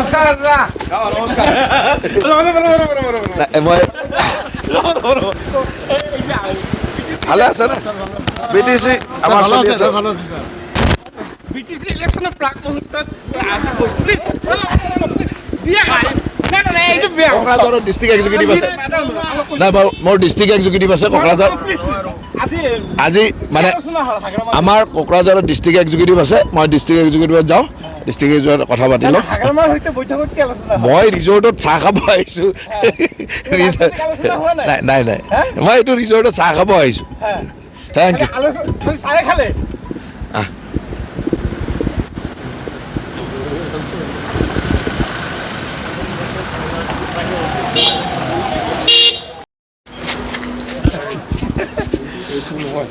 নমস্কাৰ দাদা নমস্কাৰ মই ভালে আছে না বিটিসি আমাৰ চলি আছে বিটিসি ইলেকশনেৰ প্ৰাক মুহূৰ্তত প্লিজ দিয়া খাই কোকৰাঝাৰৰ ডিষ্ট্ৰিক্ট এক্সিকিউটিভ আছে নাই মোৰ ডিষ্ট্ৰিক্ট এক্সিকিউটিভ আছে কোকৰাঝাৰ আজি মানে আমাৰ কোকৰাঝাৰৰ ডিষ্ট্ৰিক্ট এক্সিকিউটিভ আছে মই ডিষ্ট্ৰিক্ট এক্সিকিউটিভত যাওঁ ডিষ্ট্ৰিক্ট এক্সিকিউটিভত কথা পাতিলোঁ মই ৰিজৰ্টত চাহ খাব আহিছোঁ নাই নাই মই এইটো ৰিজৰ্টত চাহ খাব আহিছোঁ থেংক ইউ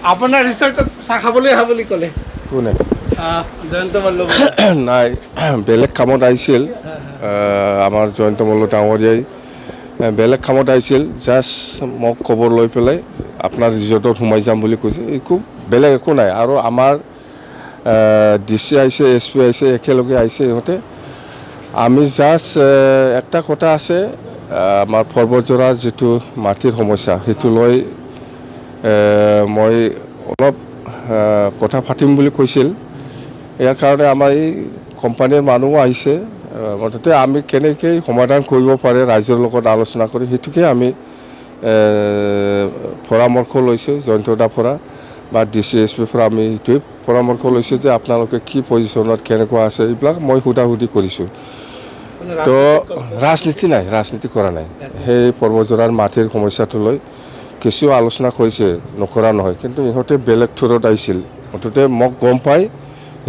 আপোনাৰ ৰিচৰ্টত চাহ খাবলৈ আহা বুলি ক'লে কোনে জয়ন্ত মল্ল নাই বেলেগ কামত আহিছিল আমাৰ জয়ন্ত মল্ল ডাঙৰীয়াই বেলেগ কামত আহিছিল জাষ্ট মোক খবৰ লৈ পেলাই আপোনাৰ ৰিজৰ্টত সোমাই যাম বুলি কৈছে একো বেলেগ একো নাই আৰু আমাৰ ডি চি আহিছে এছ পি আহিছে একেলগে আহিছে ইহঁতে আমি জাষ্ট একটা কথা আছে আমাৰ পৰ্বতজোৰাৰ যিটো মাটিৰ সমস্যা সেইটো লৈ মই অলপ কথা পাতিম বুলি কৈছিল ইয়াৰ কাৰণে আমাৰ এই কোম্পানীৰ মানুহো আহিছে মুঠতে আমি কেনেকৈ সমাধান কৰিব পাৰে ৰাইজৰ লগত আলোচনা কৰি সেইটোকে আমি পৰামৰ্শ লৈছোঁ জয়ন্তদা পৰা বা ডি চি এছ পিৰ পৰা আমি সেইটোৱে পৰামৰ্শ লৈছোঁ যে আপোনালোকে কি পজিশ্যনত কেনেকুৱা আছে এইবিলাক মই সোধাসুধি কৰিছোঁ তো ৰাজনীতি নাই ৰাজনীতি কৰা নাই সেই পৰ্বতজোৰাৰ মাটিৰ সমস্যাটো লৈ কিছু আলোচনা কৰিছে নকৰা নহয় কিন্তু ইহঁতে বেলেগ থ্ৰুত আহিছিল মুঠতে মোক গম পাই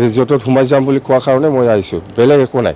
ৰিজৰ্টত সোমাই যাম বুলি কোৱাৰ কাৰণে মই আহিছোঁ বেলেগ একো নাই